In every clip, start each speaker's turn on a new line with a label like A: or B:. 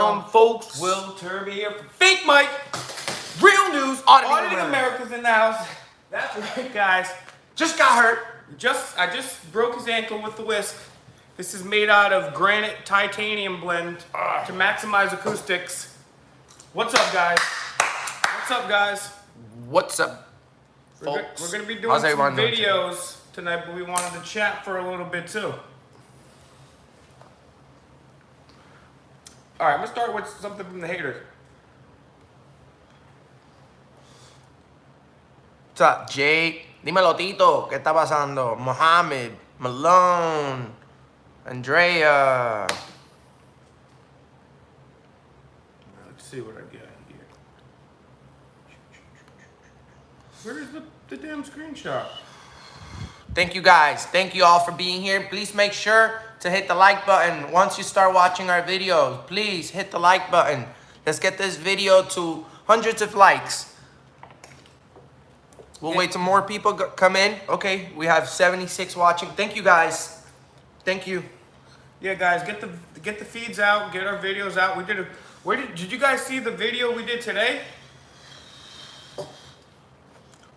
A: Folks, Will Turby here for Fake Mike.
B: Real news, Auditing
A: America's in the house. That's right, guys.
B: Just got hurt.
A: I just broke his ankle with the whisk. This is made out of granite titanium blend to maximize acoustics. What's up, guys? What's up, guys?
B: What's up, folks?
A: We're gonna be doing some videos tonight, but we wanted to chat for a little bit too. All right, I'm gonna start with something from the haters.
B: What's up, Jake? Dímelo, Tito. ¿Qué está pasando? Mohammed, Malone, Andrea.
A: Let's see what I get here. Where is the damn screenshot?
B: Thank you, guys. Thank you all for being here. Please make sure to hit the like button once you start watching our videos. Please hit the like button. Let's get this video to hundreds of likes. We'll wait till more people come in. Okay, we have 76 watching. Thank you, guys. Thank you.
A: Yeah, guys, get the feeds out, get our videos out. We did did you guys see the video we did today?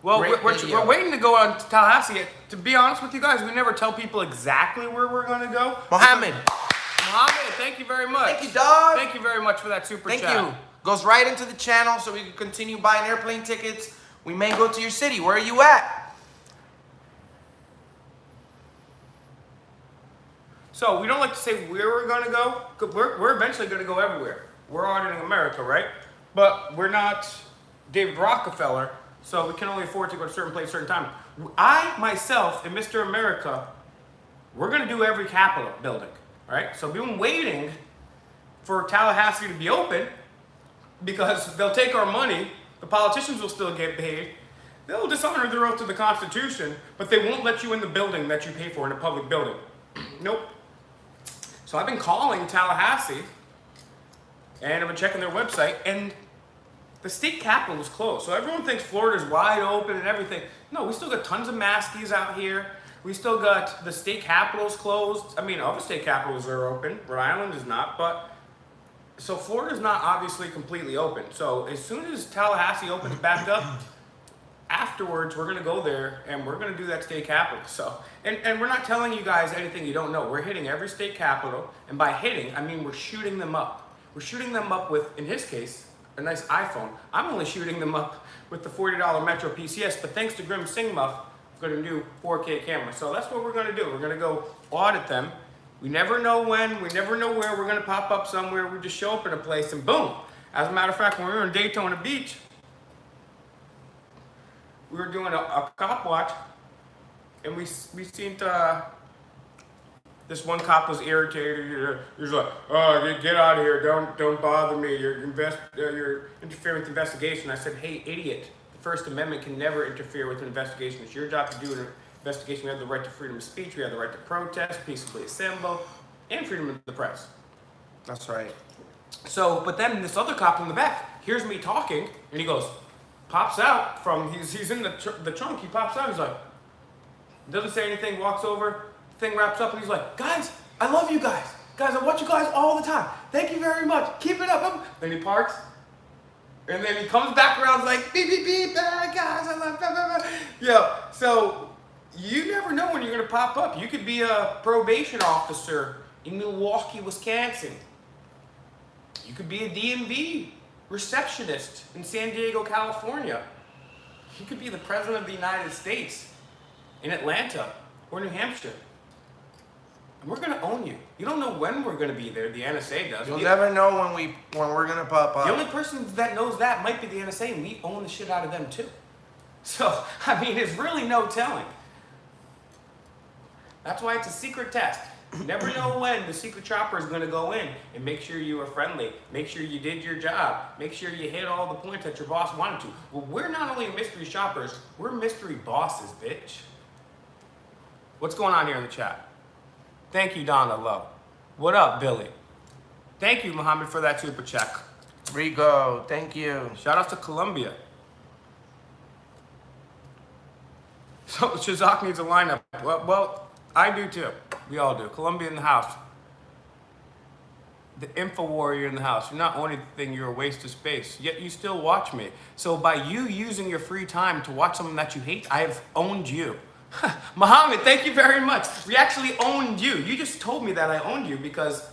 A: Well, we're waiting to go on to Tallahassee. To be honest with you guys, we never tell people exactly where we're going to go.
B: Mohammed,
A: thank you very much.
B: Thank you, dog.
A: Thank you very much for that super chat.
B: Thank you. Goes right into the channel so we can continue buying airplane tickets. We may go to your city. Where are you at?
A: So we don't like to say where we're going to go, because we're eventually going to go everywhere. We're auditing America, right? But we're not David Rockefeller, so we can only afford to go to a certain place, certain time. I, myself, and Mr. America, we're going to do every Capitol building, right? So we've been waiting for Tallahassee to be open because they'll take our money. The politicians will still get paid. They'll dishonor their oath to the Constitution, but they won't let you in the building that you pay for, in a public building. Nope. So I've been calling Tallahassee, and I've been checking their website, and the state capitol is closed. So everyone thinks Florida's wide open and everything. No, we still got tons of maskies out here. We still got the state capitals closed. I mean, other state capitals are open. Rhode Island is not, but so Florida's not obviously completely open. So as soon as Tallahassee opens back up, afterwards we're gonna go there and we're gonna do that state capitol. So, and we're not telling you guys anything you don't know. We're hitting every state capitol, and by hitting, I mean we're shooting them up. We're shooting them up with, in his case, a nice iPhone. I'm only shooting them up with the $40 Metro PCS, but thanks to Grim Singmuff, we're gonna do 4K camera. So that's what we're gonna do. We're gonna go audit them. We never know when, we never know where. We're gonna pop up somewhere. We just show up in a place and boom. As a matter of fact, when we were in Daytona Beach, we were doing a cop watch, and we seen this one cop was irritated. He was like, "Oh, get out of here! Don't bother me. You're interfering with the investigation." I said, "Hey, idiot! The First Amendment can never interfere with an investigation. It's your job to do an investigation. We have the right to freedom of speech. We have the right to protest, peacefully assemble, and freedom of the press."
B: That's right.
A: So, but then this other cop in the back hears me talking, and he goes, pops out from, he's in the trunk, he pops out, he's like, doesn't say anything, walks over, thing wraps up, and he's like, "Guys, I love you guys. Guys, I watch you guys all the time. Thank you very much. Keep it up." Then he parks, and then he comes back around like, "Beep, beep, beep, guys, I love, blah, blah, blah." Yeah, so you never know when you're gonna pop up. You could be a probation officer in Milwaukee, Wisconsin. You could be a DMV receptionist in San Diego, California. You could be the president of the United States in Atlanta or New Hampshire. And we're gonna own you. You don't know when we're gonna be there. The NSA does.
B: You'll never know when we're gonna pop up.
A: The only person that knows that might be the NSA, and we own the shit out of them too. So, I mean, there's really no telling. That's why it's a secret test. You never know when the secret chopper is going to go in and make sure you were friendly, make sure you did your job, make sure you hit all the points that your boss wanted to. Well, we're not only mystery shoppers, we're mystery bosses, bitch. What's going on here in the chat? Thank you, Donna Lowe. What up, Billy? Thank you, Muhammad, for that super check.
B: Rico, thank you.
A: Shout out to Colombia. So Shazak needs a lineup. Well, I do too. We all do. Colombia in the house. the info warrior in the house. You're not owning anything, you're a waste of space. Yet you still watch me. So by you using your free time to watch something that you hate, I have owned you. Muhammad, thank you very much. We actually owned you. You just told me that I owned you because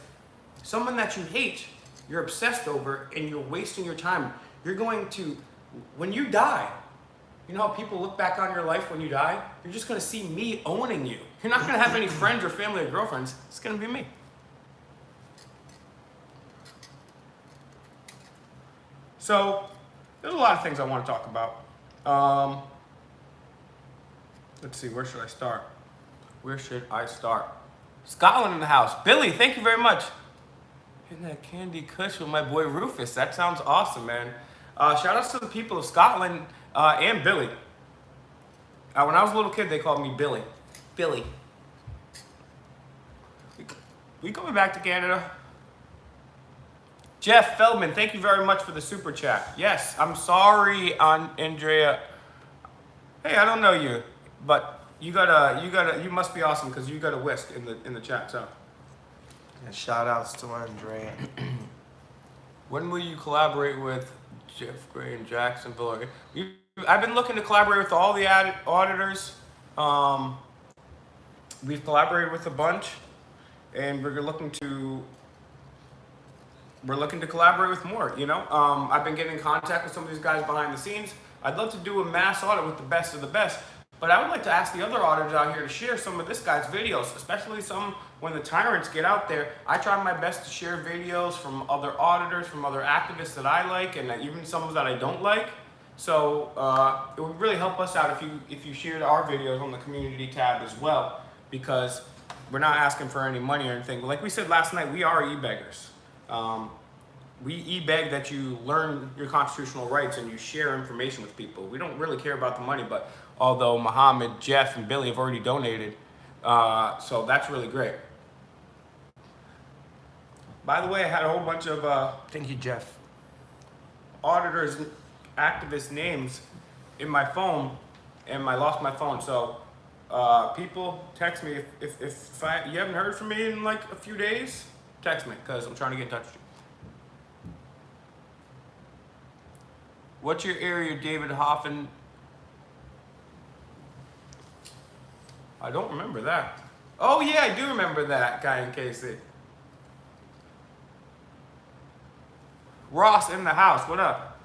A: someone that you hate, you're obsessed over, and you're wasting your time. You're going to, when you die, you know how people look back on your life when you die? You're just gonna see me owning you. You're not gonna have any friends or family or girlfriends. It's gonna be me. So, there's a lot of things I want to talk about. Let's see, where should I start? Where should I start? Scotland in the house. Billy, thank you very much. Hitting that Candy Kush with my boy Rufus. That sounds awesome, man. Shout outs to the people of Scotland and Billy. When I was a little kid, they called me Billy. Billy. We coming back to Canada? Jeff Feldman, thank you very much for the super chat. Yes, I'm sorry, Andrea. Hey, I don't know you, but you must be awesome because you got a whisk in the chat. So,
B: Yeah, shout outs to Andrea.
A: when will you collaborate with Jeff Gray and Jacksonville? I've been looking to collaborate with all the auditors. We've collaborated with a bunch, and we're looking to collaborate with more. You know, I've been getting in contact with some of these guys behind the scenes. I'd love to do a mass audit with the best of the best, but I would like to ask the other auditors out here to share some of this guy's videos, especially some when the tyrants get out there. I try my best to share videos from other auditors, from other activists that I like, and even some that I don't like. So it would really help us out if you shared our videos on the community tab as well, because we're not asking for any money or anything. But like we said last night, we are e-beggars. We e-beg that you learn your constitutional rights and you share information with people. We don't really care about the money, but although Muhammad, Jeff, and Billy have already donated, so that's really great. By the way, I had a whole bunch of
B: Thank you, Jeff.
A: auditors, activist names in my phone, and I lost my phone. So people text me if you haven't heard from me in like a few days, text me because I'm trying to get in touch with you. What's your area, David Hoffman? I don't remember that. Oh yeah, I do remember that guy in KC. Ross in the house, what up?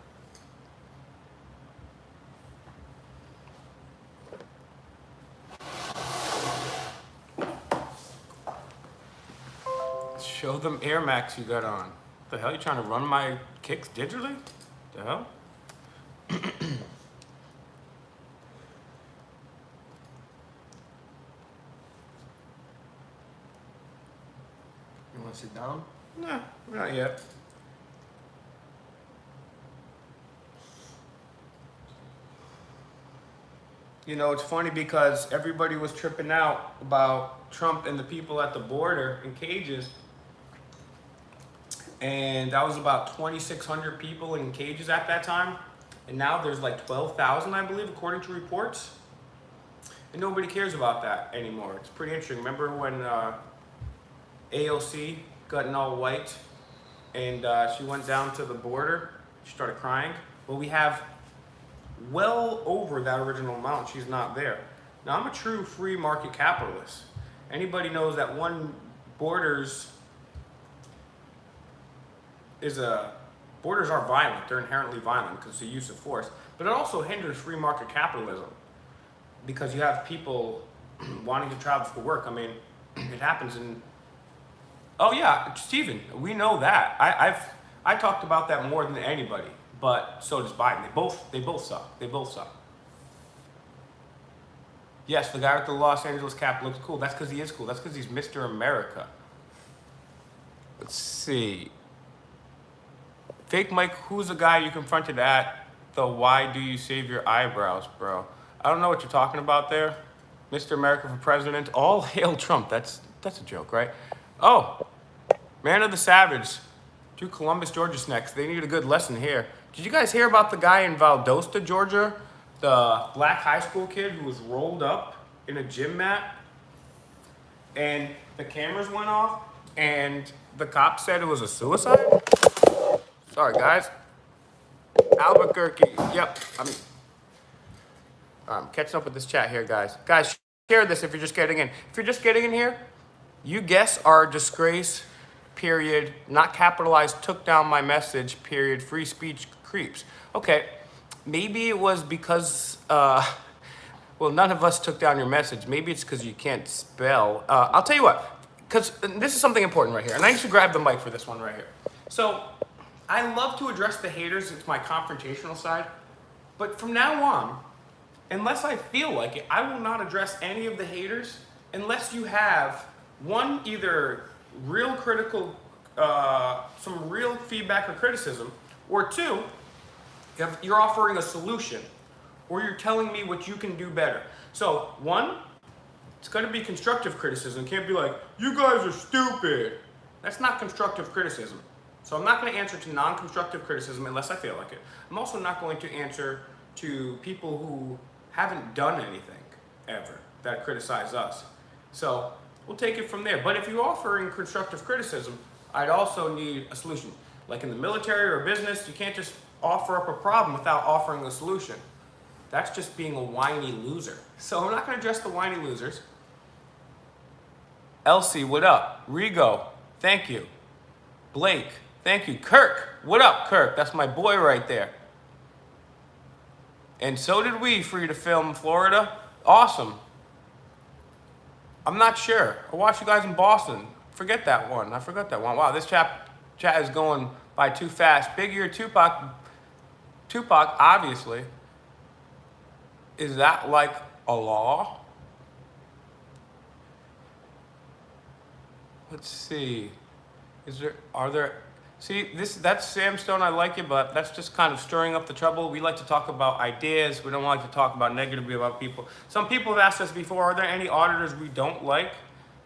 A: Show them Air Max you got on. The hell, you trying to run my kicks digitally? The hell?
B: You want to sit down?
A: No, not yet. You know, it's funny because everybody was tripping out about Trump and the people at the border in cages. And that was about 2,600 people in cages at that time. And now there's like 12,000, I believe, according to reports. And nobody cares about that anymore. It's pretty interesting. Remember when AOC got in all white and she went down to the border? She started crying. Well, we have well over that original amount. She's not there. Now, I'm a true free market capitalist. Anybody knows that borders are violent. They're inherently violent because it's the use of force. But it also hinders free market capitalism because you have people wanting to travel for work. I mean, it happens in. Oh yeah, Stephen, we know that. I talked about that more than anybody. But so does Biden. They both suck. They both suck. Yes, the guy with the Los Angeles cap looks cool. That's because he is cool. That's because he's Mr. America. Let's see. Fake Mike, who's the guy you confronted at the why do you save your eyebrows, bro? I don't know what you're talking about there. Mr. America for president. All hail Trump. That's a joke, right? Oh, Man of the Savage. To Columbus, Georgia next. They need a good lesson here. Did you guys hear about the guy in Valdosta, Georgia? The black high school kid who was rolled up in a gym mat and the cameras went off and the cop said it was a suicide. Sorry, guys. Albuquerque. Yep. I'm catching up with this chat here, guys. Guys, share this if you're just getting in. If you're just getting in here, you guess our disgrace, period, not capitalized, took down my message, period, free speech creeps. Okay, maybe it was because, well, none of us took down your message. Maybe it's because you can't spell. I'll tell you what, because this is something important right here, and I need to grab the mic for this one right here. So, I love to address the haters. It's my confrontational side. But from now on, unless I feel like it, I will not address any of the haters unless you have, one, either real critical, some real feedback or criticism, or two, you're offering a solution, or you're telling me what you can do better. So, one, it's going to be constructive criticism. It can't be like, you guys are stupid. That's not constructive criticism. So I'm not going to answer to non-constructive criticism unless I feel like it. I'm also not going to answer to people who haven't done anything ever that criticize us. So we'll take it from there. But if you're offering constructive criticism, I'd also need a solution. Like in the military or business, you can't just offer up a problem without offering a solution. That's just being a whiny loser. So I'm not going to address the whiny losers. Elsie, what up? Rigo, thank you. Blake, thank you. Kirk, what up, Kirk? That's my boy right there. And so did we, Free to Film Florida. Awesome. I'm not sure. I watched you guys in Boston. Forget that one. I forgot that one. Wow, this chat is going by too fast. Big Ear Tupac, obviously. Is that like a law? Let's see. See, that's Sam Stone, I like it, but that's just kind of stirring up the trouble. We like to talk about ideas. We don't like to talk about negatively about people. Some people have asked us before, are there any auditors we don't like?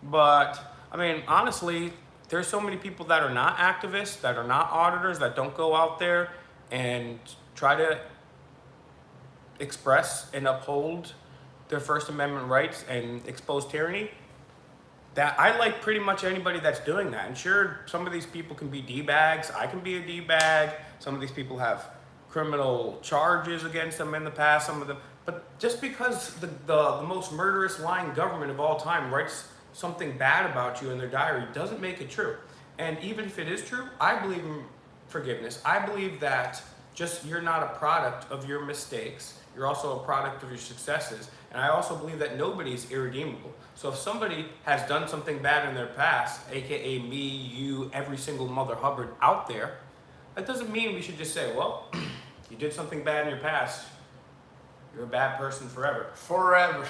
A: But, I mean, honestly, there's so many people that are not activists, that are not auditors, that don't go out there and try to express and uphold their First Amendment rights and expose tyranny. That I like pretty much anybody that's doing that. And sure, some of these people can be D-bags. I can be a D-bag. Some of these people have criminal charges against them in the past. Some of them, but just because the most murderous, lying government of all time writes something bad about you in their diary doesn't make it true. And even if it is true, I believe in forgiveness. I believe that just you're not a product of your mistakes. You're also a product of your successes. And I also believe that nobody's irredeemable. So if somebody has done something bad in their past, AKA me, you, every single Mother Hubbard out there, that doesn't mean we should just say, well, you did something bad in your past. You're a bad person forever. Forever.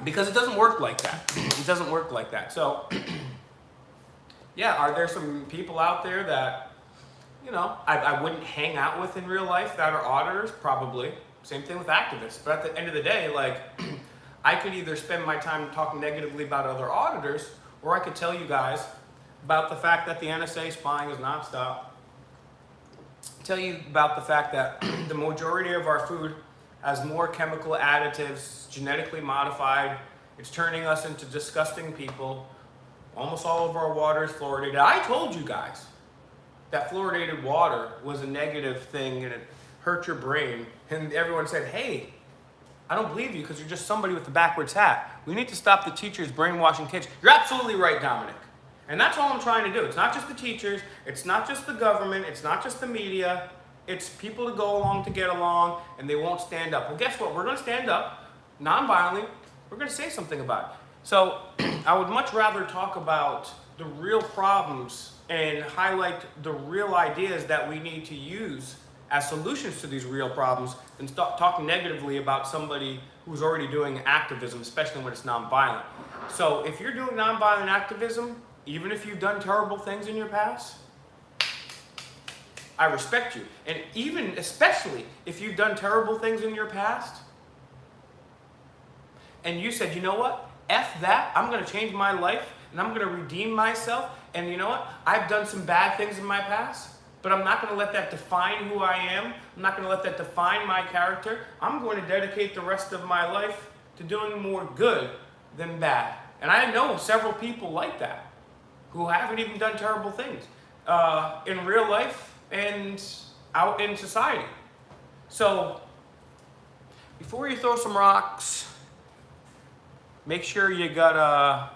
A: Because it doesn't work like that. It doesn't work like that. So, yeah, are there some people out there that, you know, I wouldn't hang out with in real life that are auditors? Probably. Same thing with activists. But at the end of the day, like, I could either spend my time talking negatively about other auditors, or I could tell you guys about the fact that the NSA spying is nonstop. Tell you about the fact that the majority of our food has more chemical additives, genetically modified. It's turning us into disgusting people. Almost all of our water is fluoridated. I told you guys that fluoridated water was a negative thing and it hurt your brain. And everyone said, hey, I don't believe you because you're just somebody with a backwards hat. We need to stop the teachers brainwashing kids. You're absolutely right, Dominic. And that's all I'm trying to do. It's not just the teachers. It's not just the government. It's not just the media. It's people to go along to get along, and they won't stand up. Well, guess what? We're going to stand up, non-violently. We're going to say something about it. So I would much rather talk about the real problems and highlight the real ideas that we need to use as solutions to these real problems than stop talking negatively about somebody who's already doing activism, especially when it's nonviolent. So if you're doing nonviolent activism, even if you've done terrible things in your past, I respect you. And even, especially, if you've done terrible things in your past, and you said, you know what, F that, I'm gonna change my life, and I'm gonna redeem myself, and you know what, I've done some bad things in my past, but I'm not gonna let that define who I am. I'm not gonna let that define my character. I'm going to dedicate the rest of my life to doing more good than bad. And I know several people like that. who haven't even done terrible things in real life and out in society. So before you throw some rocks, make sure you got a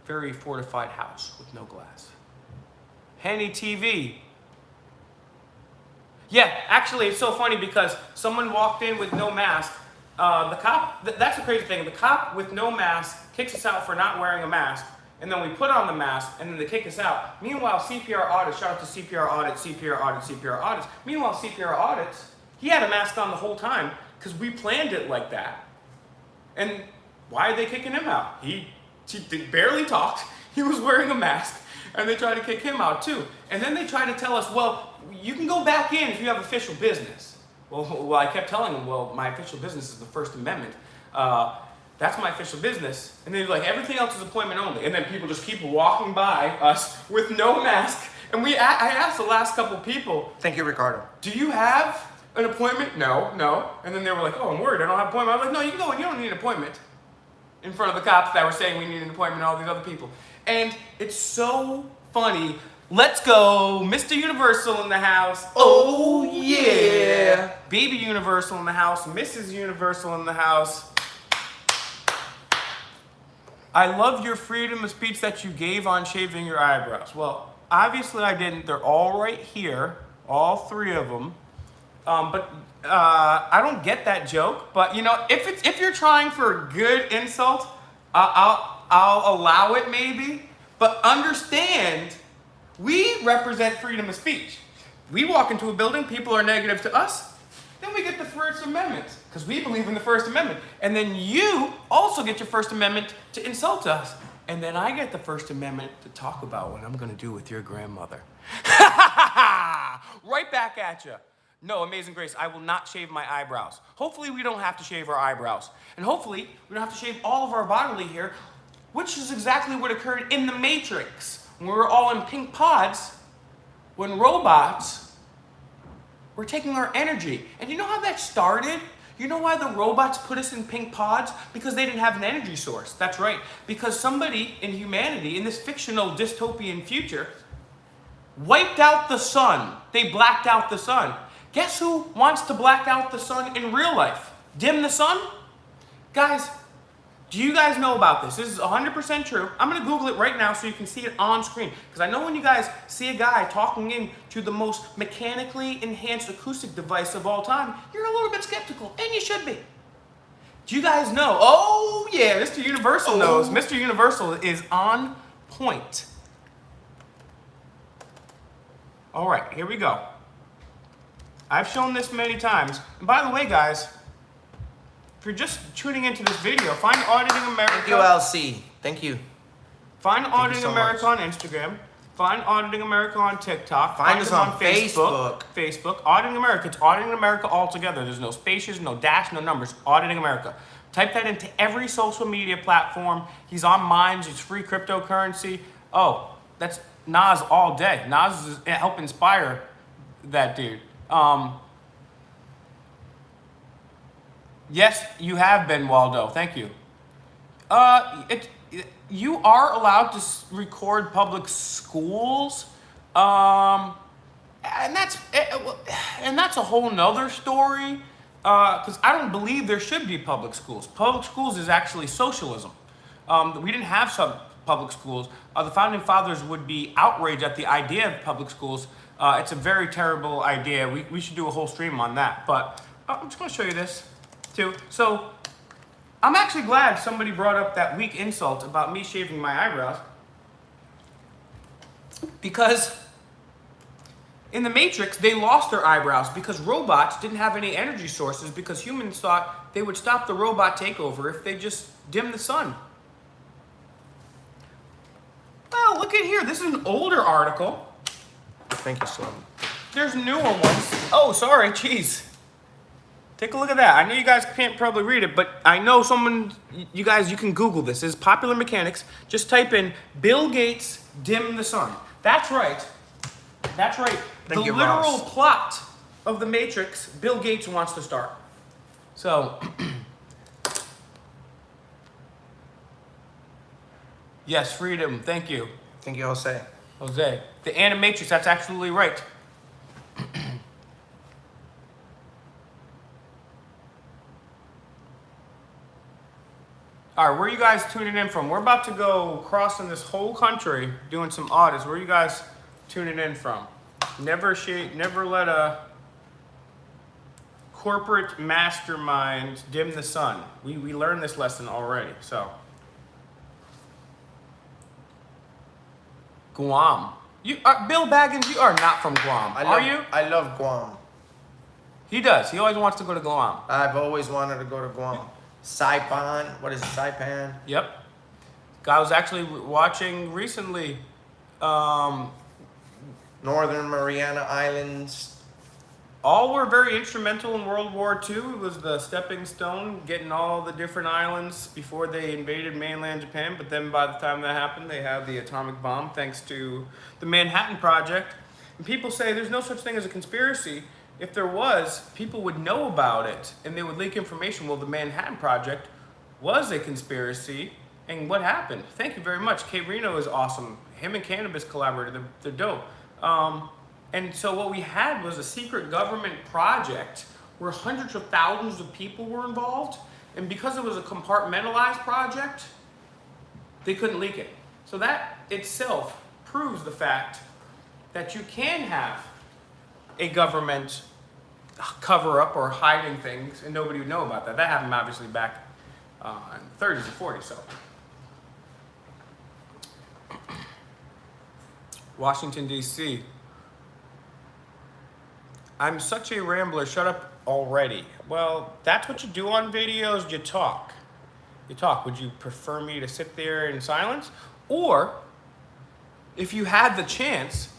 A: very fortified house with no glass. Henny TV. Yeah, actually, it's so funny because someone walked in with no mask. The cop, that's the crazy thing. The cop with no mask kicks us out for not wearing a mask. And then we put on the mask, and then they kick us out. Meanwhile, CPR audits, shout out to CPR audits, CPR audits, CPR audits. Meanwhile, CPR audits, he had a mask on the whole time because we planned it like that. And why are they kicking him out? He barely talked. He was wearing a mask, and they tried to kick him out too. And then they tried to tell us, well, you can go back in if you have official business. Well, I kept telling them, well, my official business is the First Amendment. That's my official business. And they're like, everything else is appointment only. And then people just keep walking by us with no mask. And I asked the last couple people,
B: Thank you, Ricardo.
A: do you have an appointment? No. And then they were like, oh, I'm worried, I don't have an appointment. I was like, no, you can go in, you don't need an appointment. In front of the cops that were saying we need an appointment and all these other people. And it's so funny. Let's go, Mr. Universal in the house.
B: Oh, yeah.
A: Baby Universal in the house, Mrs. Universal in the house. I love your freedom of speech that you gave on shaving your eyebrows. Well, obviously I didn't. They're all right here, all three of them. But I don't get that joke. But you know, if you're trying for a good insult, I'll allow it maybe. But understand, we represent freedom of speech. We walk into a building, people are negative to us, then we get the First Amendment, because we believe in the First Amendment. And then you also get your First Amendment to insult us. And then I get the First Amendment to talk about what I'm going to do with your grandmother. Right back at you. No, Amazing Grace, I will not shave my eyebrows. Hopefully we don't have to shave our eyebrows. And hopefully we don't have to shave all of our bodily hair, which is exactly what occurred in the Matrix. When we were all in pink pods, when robots were taking our energy. And you know how that started? You know why the robots put us in pink pods? Because they didn't have an energy source. That's right. Because somebody in humanity, in this fictional dystopian future, wiped out the sun. They blacked out the sun. Guess who wants to black out the sun in real life? Dim the sun? Guys, do you guys know about this? This is 100% true. I'm going to Google it right now so you can see it on screen. Because I know when you guys see a guy talking into the most mechanically enhanced acoustic device of all time, you're a little bit skeptical, and you should be. Do you guys know? Oh, yeah, Mr. Universal knows. Mr. Universal is on point. All right, here we go. I've shown this many times. And by the way, guys, if you're just tuning into this video, find Auditing America.
B: Thank you, LC. Thank you.
A: Find Auditing America on Instagram. Find Auditing America on TikTok.
B: Find us on Facebook.
A: Facebook. Auditing America. It's Auditing America all together. There's no spaces, no dash, no numbers. Auditing America. Type that into every social media platform. He's on Minds. It's free cryptocurrency. Oh, that's Nas all day. Nas is help inspire that dude. Yes, you have been, Waldo. Thank you. You are allowed to record public schools, and that's a whole nother story. Because I don't believe there should be public schools. Public schools is actually socialism. We didn't have some public schools. The founding fathers would be outraged at the idea of public schools. It's a very terrible idea. We should do a whole stream on that. But I'm just going to show you this too. So I'm actually glad somebody brought up that weak insult about me shaving my eyebrows, because in the Matrix they lost their eyebrows because robots didn't have any energy sources, because humans thought they would stop the robot takeover if they just dim the sun. Well, look at here. This is an older article.
B: Thank you, Slim.
A: There's newer ones. Oh, sorry, jeez. Take a look at that. I know you guys can't probably read it, but I know you can Google this. It's Popular Mechanics. Just type in Bill Gates dim the sun. That's right. That's right.
B: Thank
A: the
B: you,
A: literal
B: Ross.
A: plot of the Matrix, Bill Gates wants to start. So, Yes, freedom. Thank you.
B: Thank you, Jose.
A: Jose. The animatrix, that's absolutely right. All right, where are you guys tuning in from? We're about to go crossing this whole country doing some audits. Where are you guys tuning in from? Never let a corporate mastermind dim the sun. We learned this lesson already, so. Guam. Bill Baggins, you are not from Guam, are you?
B: I love Guam.
A: He does. He always wants to go to Guam.
B: I've always wanted to go to Guam. Saipan. What is it? Saipan?
A: Yep. I was actually watching recently.
B: Northern Mariana Islands.
A: All were very instrumental in World War II. It was the stepping stone, getting all the different islands before they invaded mainland Japan. But then by the time that happened, they had the atomic bomb thanks to the Manhattan Project. And people say there's no such thing as a conspiracy. If there was, people would know about it and they would leak information. Well, the Manhattan Project was a conspiracy. And what happened? Thank you very much. Kate Reno is awesome. Him and Cannabis collaborated. They're dope. And so what we had was a secret government project where hundreds of thousands of people were involved. And because it was a compartmentalized project, they couldn't leak it. So that itself proves the fact that you can have a government cover up or hiding things and nobody would know about that. That happened obviously back in the 30s and 40s. So Washington, D.C. I'm such a rambler, shut up already. Well, that's what you do on videos, you talk. You talk. Would you prefer me to sit there in silence? Or, if you had the chance,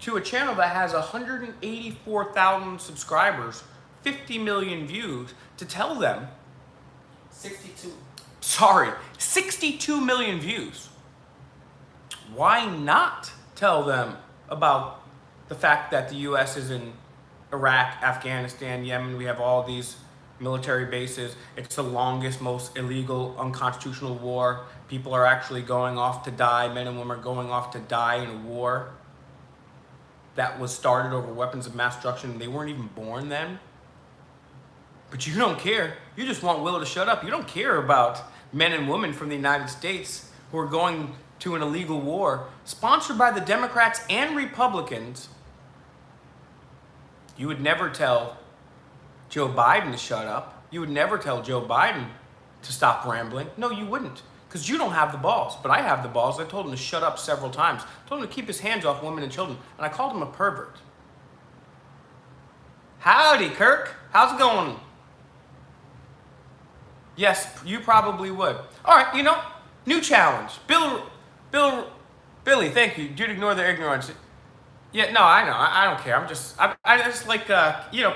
A: to a channel that has 184,000 subscribers, 50 million views, to tell them 62 million views. Why not tell them about the fact that the U.S. is in Iraq, Afghanistan, Yemen? We have all these military bases. It's the longest, most illegal, unconstitutional war. People are actually going off to die. Men and women are going off to die in a war that was started over weapons of mass destruction. They weren't even born then. But you don't care. You just want Willow to shut up. You don't care about men and women from the United States who are going to an illegal war sponsored by the Democrats and Republicans. You would never tell Joe Biden to shut up. You would never tell Joe Biden to stop rambling. No, you wouldn't, because you don't have the balls. But I have the balls. I told him to shut up several times. I told him to keep his hands off women and children. And I called him a pervert. Howdy, Kirk. How's it going? Yes, you probably would. All right, new challenge. Billy, thank you. Dude, ignore their ignorance. Yeah, no, I know. I don't care. I just like,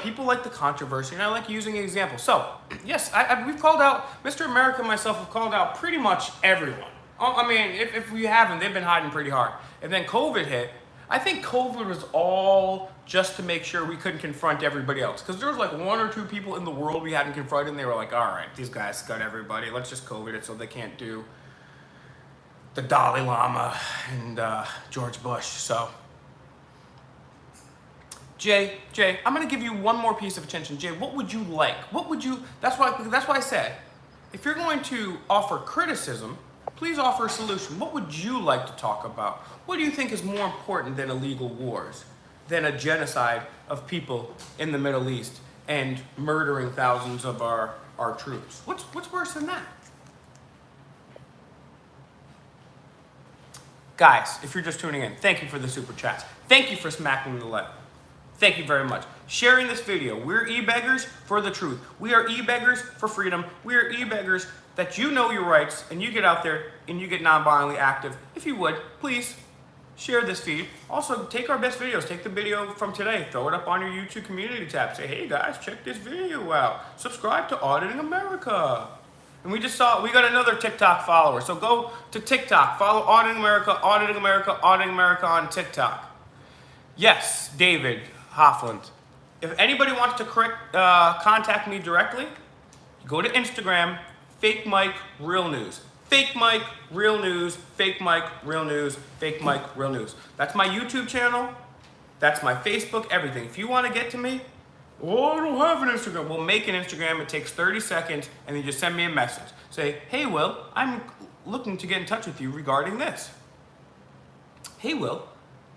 A: people like the controversy, and I like using examples. So, yes, we've called out, Mr. America and myself have called out pretty much everyone. I mean, if we haven't, they've been hiding pretty hard. And then COVID hit. I think COVID was all just to make sure we couldn't confront everybody else. Because there was like one or two people in the world we hadn't confronted, and they were like, all right, these guys got everybody. Let's just COVID it so they can't do the Dalai Lama and George Bush. So, Jay, I'm gonna give you one more piece of attention. Jay, what would you like? That's why I said, if you're going to offer criticism, please offer a solution. What would you like to talk about? What do you think is more important than illegal wars, than a genocide of people in the Middle East and murdering thousands of our troops? What's worse than that? Guys, if you're just tuning in, thank you for the super chats. Thank you for smacking the like. Thank you very much. Sharing this video. We're e-beggars for the truth. We are e-beggars for freedom. We are e-beggars that you know your rights and you get out there and you get non-violently active. If you would, please share this feed. Also, take our best videos. Take the video from today. Throw it up on your YouTube community tab. Say, hey guys, check this video out. Subscribe to Auditing America. And we got another TikTok follower. So go to TikTok. Follow Auditing America, Auditing America, Auditing America on TikTok. Yes, David Hoffland. If anybody wants to contact me directly, go to Instagram, Fake Mike Real News. Fake Mike, real news, fake Mike, real news, fake Mike, real news. That's my YouTube channel. That's my Facebook, everything. If you want to get to me, oh, I don't have an Instagram. We'll make an Instagram. It takes 30 seconds, and then just send me a message. Say, hey, Will, I'm looking to get in touch with you regarding this. Hey, Will,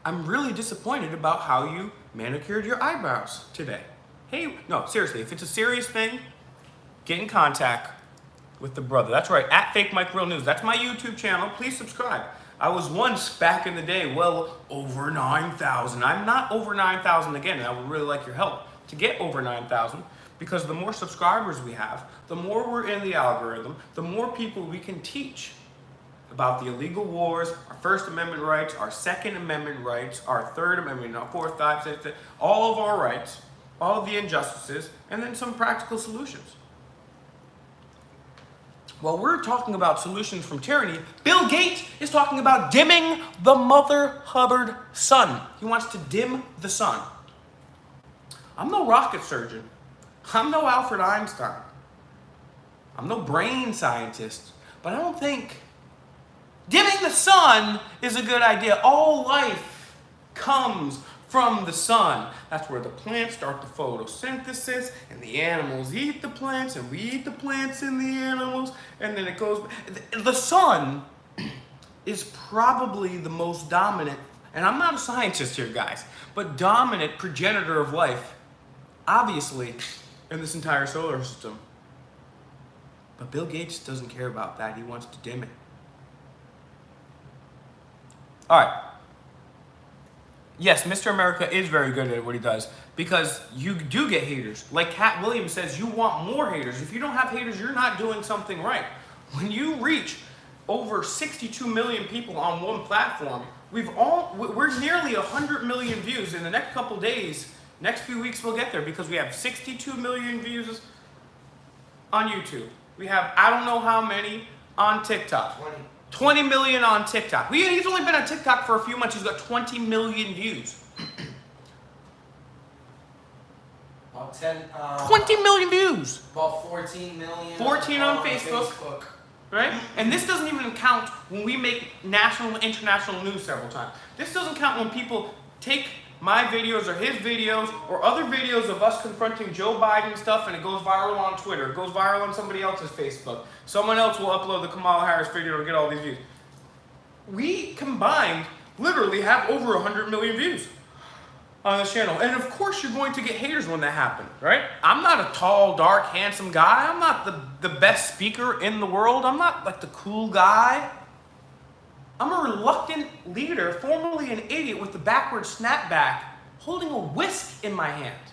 A: I'm really disappointed about how you manicured your eyebrows today. Hey, no, seriously, if it's a serious thing, get in contact with the brother. That's right, at Fake Mike Real News. That's my YouTube channel. Please subscribe. I was once back in the day, well, over 9,000. I'm not over 9,000 again, and I would really like your help to get over 9,000, because the more subscribers we have, the more we're in the algorithm, the more people we can teach about the illegal wars, our First Amendment rights, our Second Amendment rights, our Third Amendment, our Fourth, Fifth, Sixth, all of our rights, all of the injustices, and then some practical solutions. While we're talking about solutions from tyranny, Bill Gates is talking about dimming the Mother Hubbard sun. He wants to dim the sun. I'm no rocket surgeon. I'm no Alfred Einstein. I'm no brain scientist. But I don't think dimming the sun is a good idea. All life comes from the sun. That's where the plants start the photosynthesis, and the animals eat the plants, and we eat the plants and the animals, and then it goes. The sun is probably the most dominant, and I'm not a scientist here, guys, but dominant progenitor of life, obviously, in this entire solar system. But Bill Gates doesn't care about that. He wants to dim it. All right. Yes, Mr. America is very good at what he does, because you do get haters. Like Cat Williams says, you want more haters. If you don't have haters, you're not doing something right. When you reach over 62 million people on one platform, we're nearly 100 million views. In the next couple days, next few weeks, we'll get there, because we have 62 million views on YouTube. We have I don't know how many on TikTok. 20 million on TikTok. He's only been on TikTok for a few months. He's got 20 million views.
B: About
A: 20 million views.
B: About 14 million.
A: 14 on Facebook. Right? And this doesn't even count when we make national and international news several times. This doesn't count when people take my videos or his videos or other videos of us confronting Joe Biden stuff, and it goes viral on Twitter. It goes viral on somebody else's Facebook. Someone else will upload the Kamala Harris video to get all these views. We combined literally have over 100 million views on this channel. And of course you're going to get haters when that happens, right? I'm not a tall, dark, handsome guy. I'm not the best speaker in the world. I'm not like the cool guy. I'm a reluctant leader, formerly an idiot with the backward snapback, holding a whisk in my hand.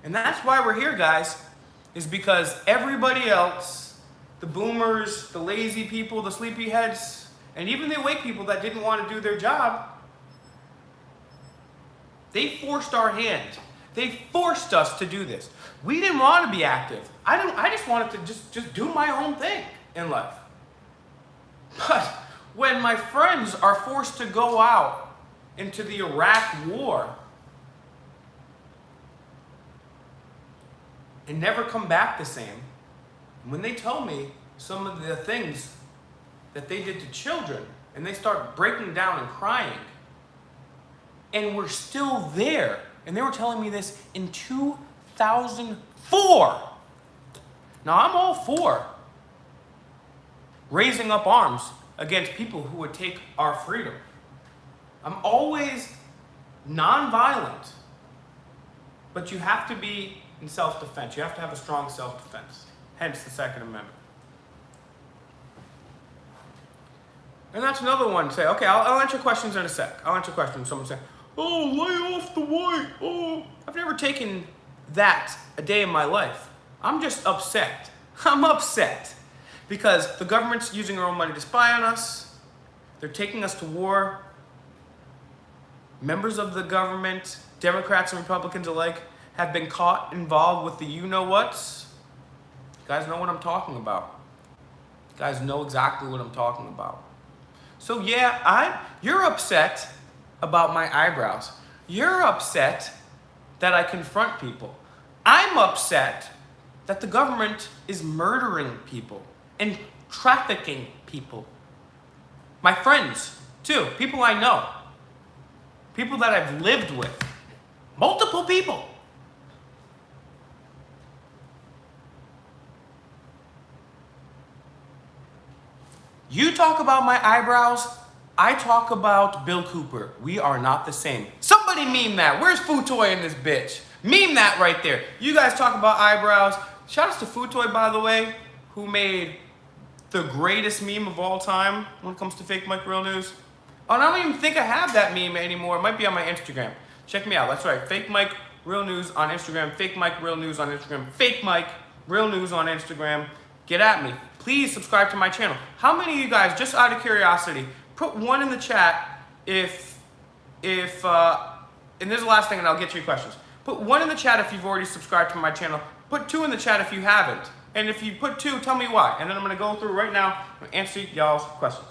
A: And that's why we're here, guys, is because everybody else, the boomers, the lazy people, the sleepyheads, and even the awake people that didn't want to do their job, they forced our hand. They forced us to do this. We didn't want to be active. I just wanted to just do my own thing in life. But when my friends are forced to go out into the Iraq war and never come back the same, when they tell me some of the things that they did to children, and they start breaking down and crying, and we're still there, and they were telling me this in 2004. Now, I'm all for raising up arms against people who would take our freedom. I'm always nonviolent, but you have to be in self-defense. You have to have a strong self-defense, hence the Second Amendment. And that's another one. Say, okay, I'll answer questions in a sec. I'll answer questions. Someone say, oh, lay off the white. Oh, I've never taken that a day in my life. I'm just upset. I'm upset because the government's using their own money to spy on us. They're taking us to war. Members of the government, Democrats and Republicans alike, have been caught involved with the you-know-whats. You guys know what I'm talking about. You guys know exactly what I'm talking about. So yeah, you're upset about my eyebrows. You're upset that I confront people. I'm upset that the government is murdering people and trafficking people. My friends, too. People I know. People that I've lived with. Multiple people. You talk about my eyebrows, I talk about Bill Cooper. We are not the same. Somebody meme that. Where's Futoy in this bitch? Meme that right there. You guys talk about eyebrows. Shout out to Futoy, by the way, who made the greatest meme of all time when it comes to Fake Mike Real News. Oh, and I don't even think I have that meme anymore. It might be on my Instagram. Check me out. That's right. Fake Mike Real News on Instagram. Fake Mike Real News on Instagram. Fake Mike Real News on Instagram. Get at me. Please subscribe to my channel. How many of you guys, just out of curiosity, put one in the chat if and this is the last thing and I'll get to your questions. Put one in the chat if you've already subscribed to my channel. Put two in the chat if you haven't. And if you put two, tell me why. And then I'm gonna go through right now and answer y'all's questions.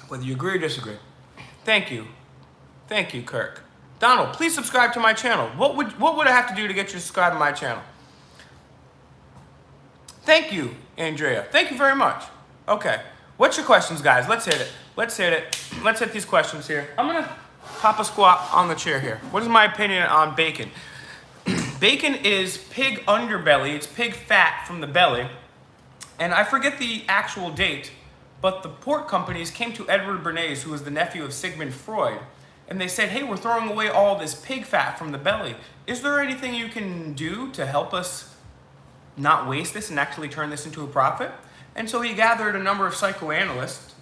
A: Whether you agree or disagree. Thank you. Thank you, Kirk. Donald, please subscribe to my channel. What would I have to do to get you to subscribe to my channel? Thank you, Andrea. Thank you very much. Okay. What's your questions, guys? Let's hit it. Let's hit it. Let's hit these questions here. I'm gonna pop a squat on the chair here. What is my opinion on bacon? Bacon is pig underbelly. It's pig fat from the belly. And I forget the actual date, but the pork companies came to Edward Bernays, who was the nephew of Sigmund Freud, and they said, hey, we're throwing away all this pig fat from the belly. Is there anything you can do to help us not waste this and actually turn this into a profit? And so he gathered a number of psychoanalysts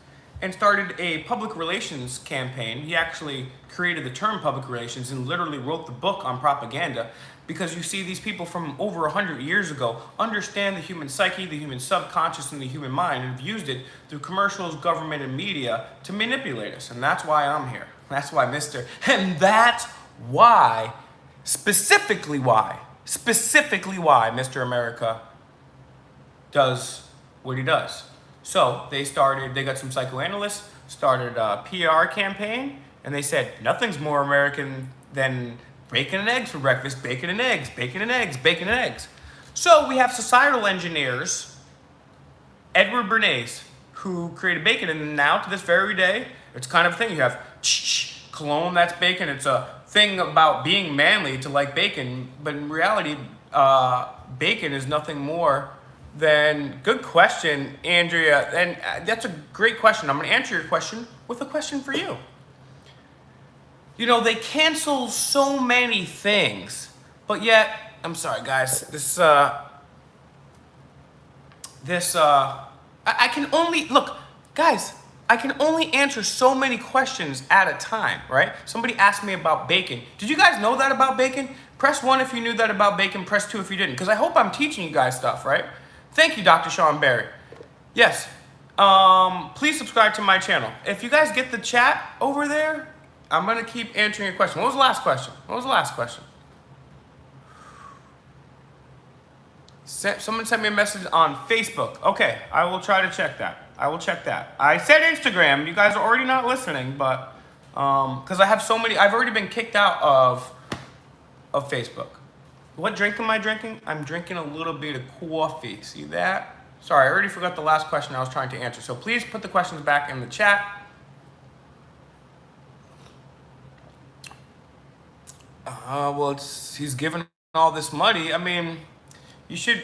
A: and started a public relations campaign. He actually created the term public relations and literally wrote the book on propaganda, because you see these people from over 100 years ago understand the human psyche, the human subconscious, and the human mind, and have used it through commercials, government, and media to manipulate us. And that's why I'm here. That's why and that's why, specifically why Mr. America does what he does. So they got some psychoanalysts, started a PR campaign, and they said, nothing's more American than bacon and eggs for breakfast, bacon and eggs, bacon and eggs, bacon and eggs. So we have societal engineers, Edward Bernays, who created bacon, and now to this very day, it's kind of a thing. You have cologne, that's bacon. It's a thing about being manly to like bacon, but in reality, bacon is nothing more than, good question, Andrea, and that's a great question. I'm gonna answer your question with a question for you. You know, they cancel so many things, but yet, I'm sorry guys, I can only, look, guys, I can only answer so many questions at a time, right? Somebody asked me about bacon. Did you guys know that about bacon? Press 1 if you knew that about bacon, press 2 if you didn't, because I hope I'm teaching you guys stuff, right? Thank you, Dr. Sean Barry. Yes, please subscribe to my channel. If you guys get the chat over there, I'm gonna keep answering your question. What was the last question? What was the last question? Someone sent me a message on Facebook. Okay, I will try to check that. I will check that. I said Instagram. You guys are already not listening, but because I have so many, I've already been kicked out of Facebook. What drink am I drinking? I'm drinking a little bit of coffee. See that? Sorry, I already forgot the last question I was trying to answer. So please put the questions back in the chat. Well, he's given all this money. I mean, you should.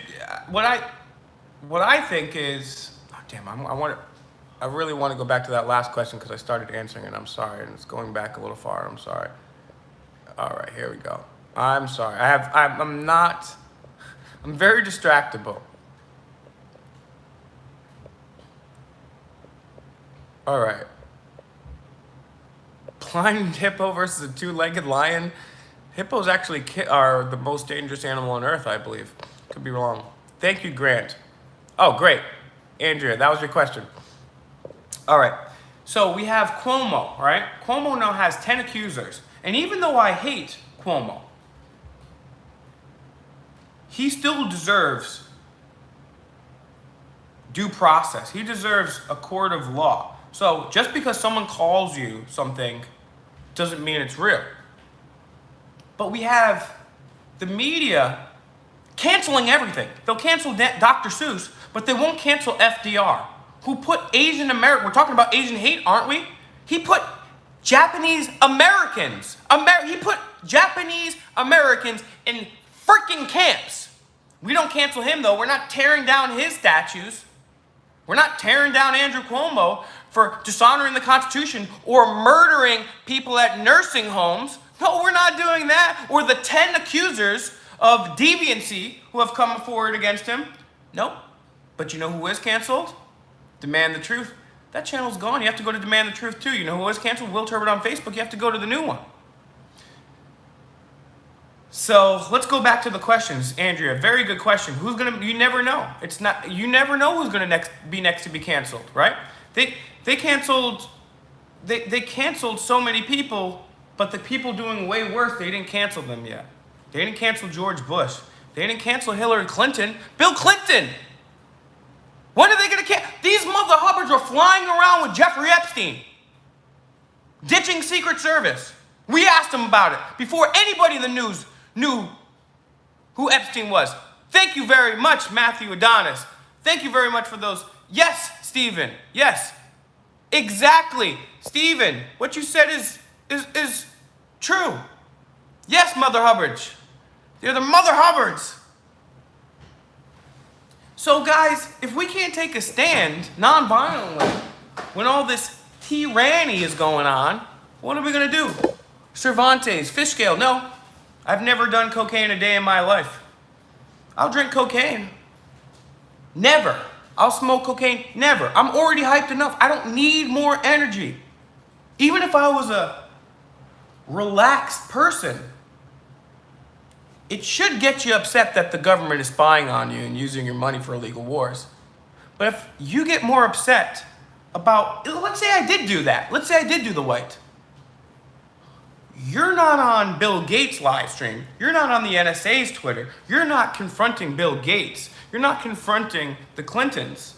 A: What I think is, oh, damn, I really want to go back to that last question because I started answering it. I'm sorry, and it's going back a little far. I'm sorry. All right, here we go. I'm sorry. I'm very distractible. All right. Blind hippo versus a two-legged lion. Hippos actually are the most dangerous animal on earth, I believe. Could be wrong. Thank you, Grant. Oh, great. Andrea, that was your question. All right. So we have Cuomo, right? Cuomo now has 10 accusers. And even though I hate Cuomo, he still deserves due process. He deserves a court of law. So just because someone calls you something doesn't mean it's real. But we have the media canceling everything. They'll cancel Dr. Seuss, but they won't cancel FDR, who put Asian American, we're talking about Asian hate, aren't we? He put Japanese Americans, he put Japanese Americans in freaking camps. We don't cancel him though. We're not tearing down his statues. We're not tearing down Andrew Cuomo for dishonoring the Constitution or murdering people at nursing homes. No, we're not doing that. Or the 10 accusers of deviancy who have come forward against him. Nope. But you know who is canceled? Demand the Truth. That channel's gone. You have to go to Demand the Truth too. You know who was canceled? Will Turbot on Facebook. You have to go to the new one. So let's go back to the questions, Andrea. Very good question. Who's gonna? You never know. It's not. You never know who's gonna be next to be canceled, right? They canceled. They canceled so many people, but the people doing way worse, they didn't cancel them yet. They didn't cancel George Bush. They didn't cancel Hillary Clinton. Bill Clinton. When are they gonna cancel? These mother hubbards are flying around with Jeffrey Epstein, ditching Secret Service. We asked them about it before anybody in the news knew who Epstein was. Thank you very much, Matthew Adonis. Thank you very much for those. Yes, Stephen. Yes. Exactly. Stephen, what you said is true. Yes, Mother Hubbards. They're the Mother Hubbards. So guys, if we can't take a stand non-violently when all this tyranny is going on, what are we gonna do? Cervantes, fish scale, no. I've never done cocaine a day in my life. I'll drink cocaine. Never. I'll smoke cocaine. Never. I'm already hyped enough. I don't need more energy. Even if I was a relaxed person, it should get you upset that the government is spying on you and using your money for illegal wars. But if you get more upset about, let's say I did do that. Let's say I did do the white. You're not on Bill Gates' live stream. You're not on the NSA's Twitter. You're not confronting Bill Gates. You're not confronting the Clintons.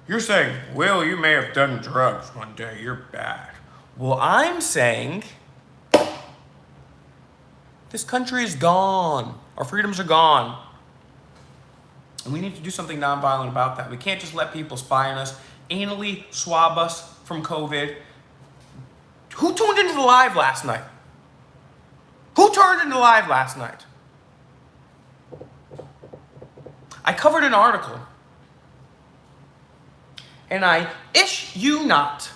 A: You're saying, Will, you may have done drugs one day. You're bad. Well, I'm saying this country is gone. Our freedoms are gone. And we need to do something nonviolent about that. We can't just let people spy on us, anally swab us from COVID. Who tuned into the live last night? Who turned into live last night? I covered an article, and I ish you not.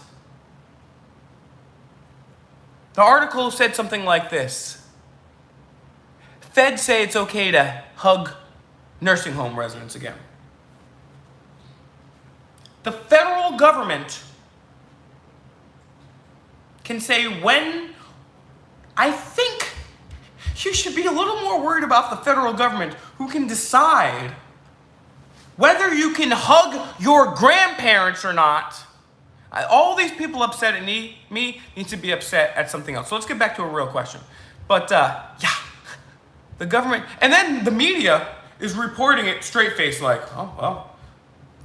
A: The article said something like this. Feds say it's okay to hug nursing home residents again. The federal government can say when. I think you should be a little more worried about the federal government, who can decide whether you can hug your grandparents or not. All these people upset at me need to be upset at something else. So let's get back to a real question. But yeah, the government, and then the media is reporting it straight-faced like, oh, well,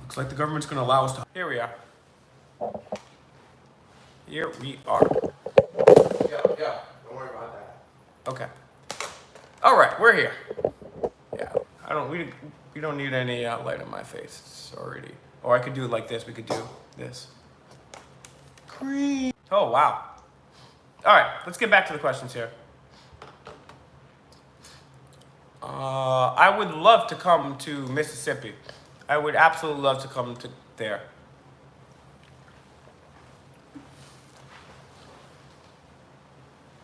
A: looks like the government's gonna allow us to. Here we are. Here we are.
B: Yeah, don't worry about that.
A: Okay. All right, we're here. Yeah, we don't need any light on my face. It's already. Or I could do it like this. We could do this. Cream. Oh wow. All right, let's get back to the questions here. I would love to come to Mississippi. I would absolutely love to come to there.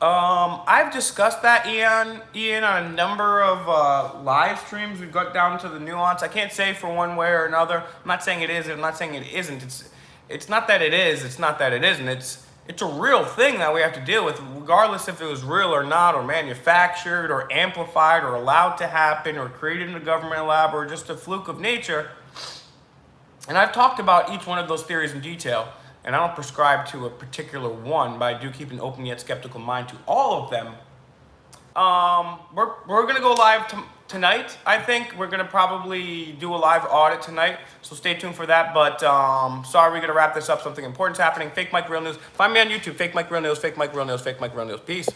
A: I've discussed that, Ian, on a number of live streams. We've got down to the nuance. I can't say for one way or another. I'm not saying it is. I'm not saying it isn't. It's not that it is. It's not that it isn't. It's a real thing that we have to deal with, regardless if it was real or not, or manufactured, or amplified, or allowed to happen, or created in a government lab, or just a fluke of nature. And I've talked about each one of those theories in detail. And I don't prescribe to a particular one, but I do keep an open yet skeptical mind to all of them. We're gonna go live tonight. I think we're gonna probably do a live audit tonight, so stay tuned for that. But sorry, we're gonna wrap this up. Something important's happening. Fake Mike Real News. Find me on YouTube. Fake Mike Real News. Fake Mike Real News. Fake Mike Real News. Peace.